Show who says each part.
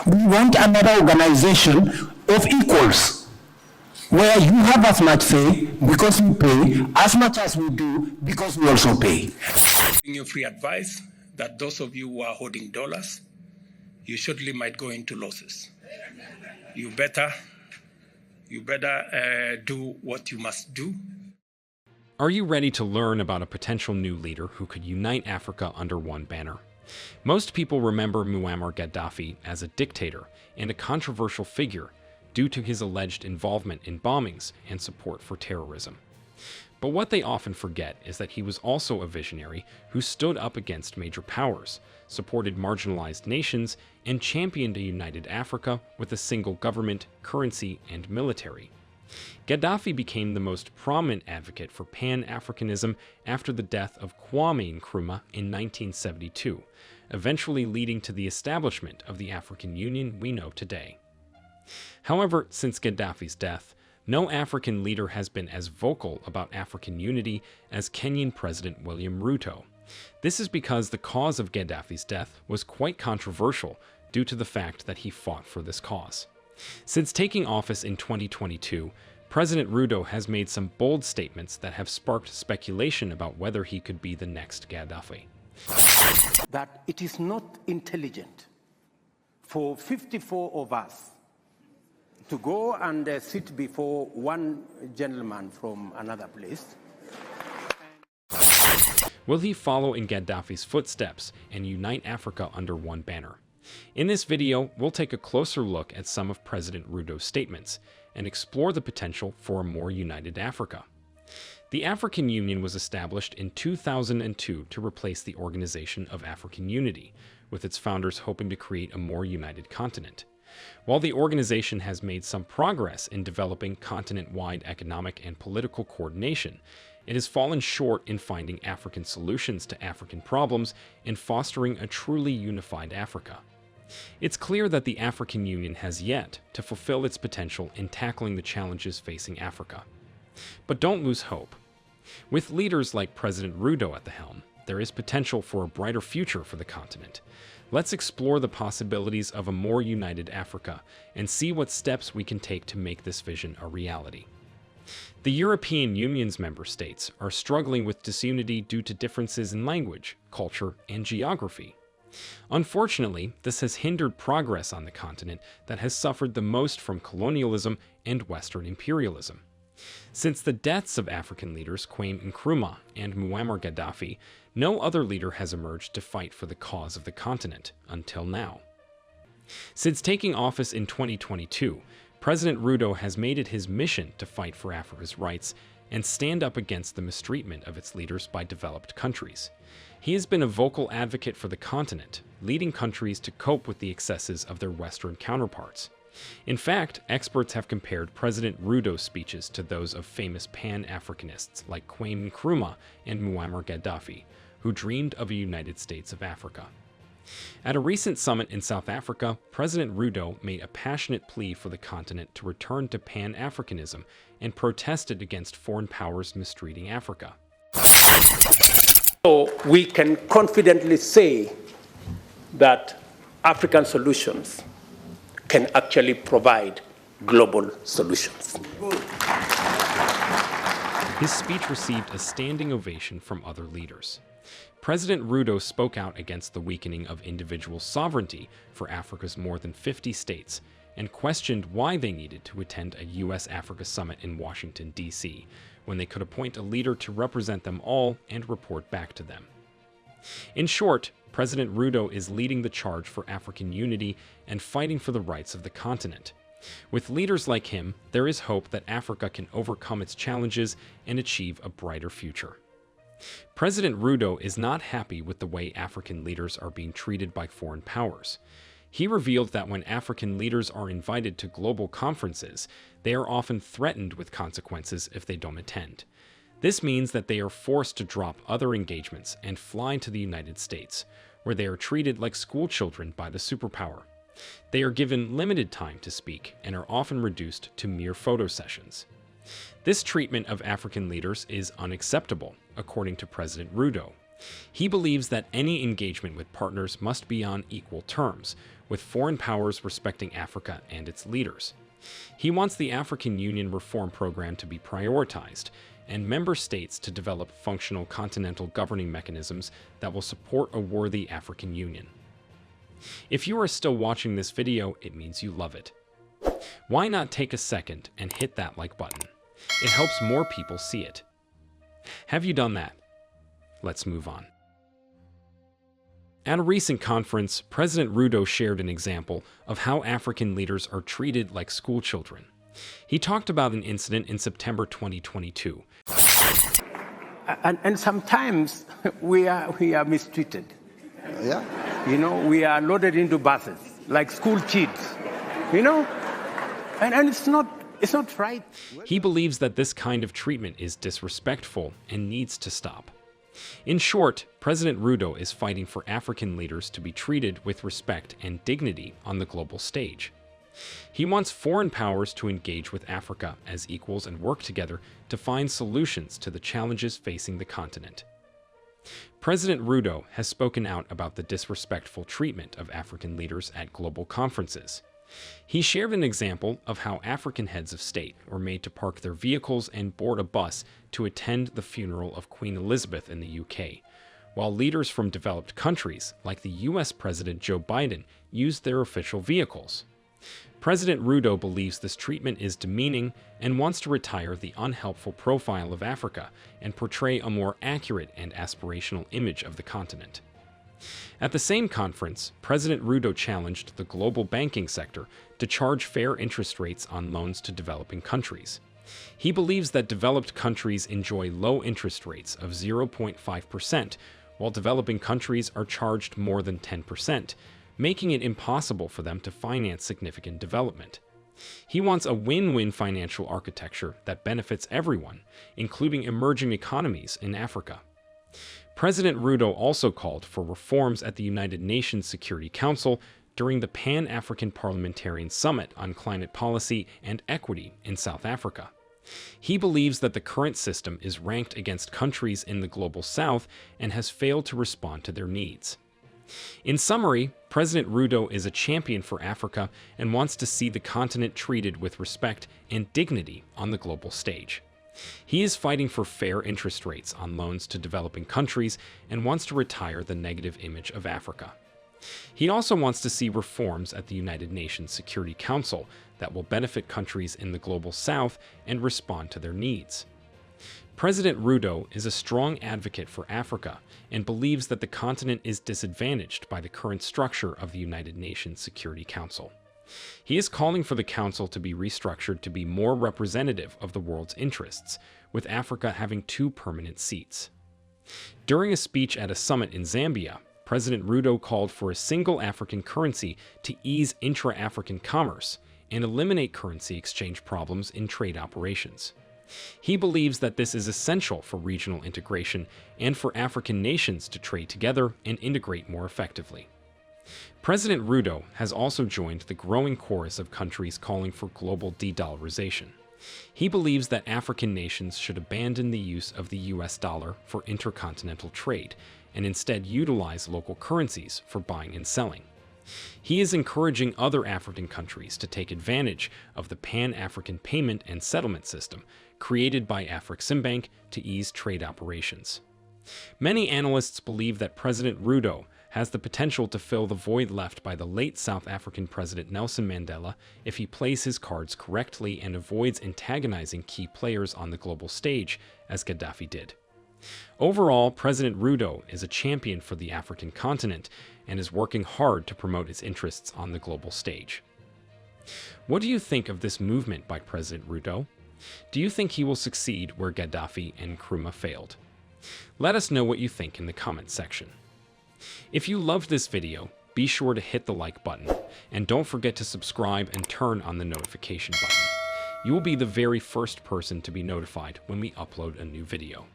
Speaker 1: We want another organization of equals, where you have as much say because you pay, as much as we do because we also pay.
Speaker 2: Giving you free advice that those of you who are holding dollars, you surely might go into losses. You better do what you must do.
Speaker 3: Are you ready to learn about a potential new leader who could unite Africa under one banner? Most people remember Muammar Gaddafi as a dictator and a controversial figure due to his alleged involvement in bombings and support for terrorism. But what they often forget is that he was also a visionary who stood up against major powers, supported marginalized nations, and championed a united Africa with a single government, currency, and military. Gaddafi became the most prominent advocate for Pan-Africanism after the death of Kwame Nkrumah in 1972, eventually leading to the establishment of the African Union we know today. However, since Gaddafi's death, no African leader has been as vocal about African unity as Kenyan President William Ruto. This is because the cause of Gaddafi's death was quite controversial due to the fact that he fought for this cause. Since taking office in 2022, President Ruto has made some bold statements that have sparked speculation about whether he could be the next Gaddafi.
Speaker 4: That it is not intelligent for 54 of us to go and sit before one gentleman from another place.
Speaker 3: Will he follow in Gaddafi's footsteps and unite Africa under one banner? In this video, we'll take a closer look at some of President Ruto's statements and explore the potential for a more united Africa. The African Union was established in 2002 to replace the Organization of African Unity, with its founders hoping to create a more united continent. While the organization has made some progress in developing continent-wide economic and political coordination, it has fallen short in finding African solutions to African problems and fostering a truly unified Africa. It's clear that the African Union has yet to fulfill its potential in tackling the challenges facing Africa. But don't lose hope. With leaders like President Ruto at the helm, there is potential for a brighter future for the continent. Let's explore the possibilities of a more united Africa and see what steps we can take to make this vision a reality. The European Union's member states are struggling with disunity due to differences in language, culture, and geography. Unfortunately, this has hindered progress on the continent that has suffered the most from colonialism and Western imperialism. Since the deaths of African leaders Kwame Nkrumah and Muammar Gaddafi, no other leader has emerged to fight for the cause of the continent until now. Since taking office in 2022, President Ruto has made it his mission to fight for Africa's rights and stand up against the mistreatment of its leaders by developed countries. He has been a vocal advocate for the continent, leading countries to cope with the excesses of their Western counterparts. In fact, experts have compared President Ruto's speeches to those of famous Pan-Africanists like Kwame Nkrumah and Muammar Gaddafi, who dreamed of a United States of Africa. At a recent summit in South Africa, President Ruto made a passionate plea for the continent to return to Pan-Africanism and protested against foreign powers mistreating Africa.
Speaker 4: So we can confidently say that African solutions can actually provide global solutions.
Speaker 3: His speech received a standing ovation from other leaders. President Ruto spoke out against the weakening of individual sovereignty for Africa's more than 50 states and questioned why they needed to attend a U.S.-Africa summit in Washington, D.C., when they could appoint a leader to represent them all and report back to them. In short, President Ruto is leading the charge for African unity and fighting for the rights of the continent. With leaders like him, there is hope that Africa can overcome its challenges and achieve a brighter future. President Ruto is not happy with the way African leaders are being treated by foreign powers. He revealed that when African leaders are invited to global conferences, they are often threatened with consequences if they don't attend. This means that they are forced to drop other engagements and fly to the United States, where they are treated like school children by the superpower. They are given limited time to speak and are often reduced to mere photo sessions. This treatment of African leaders is unacceptable, according to President Ruto. He believes that any engagement with partners must be on equal terms, with foreign powers respecting Africa and its leaders. He wants the African Union Reform Program to be prioritized, and member states to develop functional continental governing mechanisms that will support a worthy African Union. If you are still watching this video, it means you love it. Why not take a second and hit that like button? It helps more people see it. Have you done that? Let's move on. At a recent conference, President Ruto shared an example of how African leaders are treated like school children. He talked about an incident in September 2022.
Speaker 4: And sometimes we are mistreated.
Speaker 5: Yeah.
Speaker 4: You know, we are loaded into buses like school kids. You know, and it's not right.
Speaker 3: He believes that this kind of treatment is disrespectful and needs to stop. In short, President Ruto is fighting for African leaders to be treated with respect and dignity on the global stage. He wants foreign powers to engage with Africa as equals and work together to find solutions to the challenges facing the continent. President Ruto has spoken out about the disrespectful treatment of African leaders at global conferences. He shared an example of how African heads of state were made to park their vehicles and board a bus to attend the funeral of Queen Elizabeth in the UK, while leaders from developed countries, like the US President Joe Biden, used their official vehicles. President Ruto believes this treatment is demeaning and wants to retire the unhelpful profile of Africa and portray a more accurate and aspirational image of the continent. At the same conference, President Ruto challenged the global banking sector to charge fair interest rates on loans to developing countries. He believes that developed countries enjoy low interest rates of 0.5%, while developing countries are charged more than 10%, making it impossible for them to finance significant development. He wants a win-win financial architecture that benefits everyone, including emerging economies in Africa. President Ruto also called for reforms at the United Nations Security Council during the Pan-African Parliamentarian Summit on Climate Policy and Equity in South Africa. He believes that the current system is ranked against countries in the Global South and has failed to respond to their needs. In summary, President Ruto is a champion for Africa and wants to see the continent treated with respect and dignity on the global stage. He is fighting for fair interest rates on loans to developing countries and wants to retire the negative image of Africa. He also wants to see reforms at the United Nations Security Council that will benefit countries in the Global South and respond to their needs. President Ruto is a strong advocate for Africa and believes that the continent is disadvantaged by the current structure of the United Nations Security Council. He is calling for the Council to be restructured to be more representative of the world's interests, with Africa having 2 permanent seats. During a speech at a summit in Zambia, President Ruto called for a single African currency to ease intra-African commerce and eliminate currency exchange problems in trade operations. He believes that this is essential for regional integration and for African nations to trade together and integrate more effectively. President Ruto has also joined the growing chorus of countries calling for global de-dollarization. He believes that African nations should abandon the use of the US dollar for intercontinental trade and instead utilize local currencies for buying and selling. He is encouraging other African countries to take advantage of the Pan-African payment and settlement system created by Afreximbank to ease trade operations. Many analysts believe that President Ruto has the potential to fill the void left by the late South African President Nelson Mandela if he plays his cards correctly and avoids antagonizing key players on the global stage, as Gaddafi did. Overall, President Ruto is a champion for the African continent and is working hard to promote its interests on the global stage. What do you think of this movement by President Ruto? Do you think he will succeed where Gaddafi and Nkrumah failed? Let us know what you think in the comments section. If you loved this video, be sure to hit the like button, and don't forget to subscribe and turn on the notification button. You will be the very first person to be notified when we upload a new video.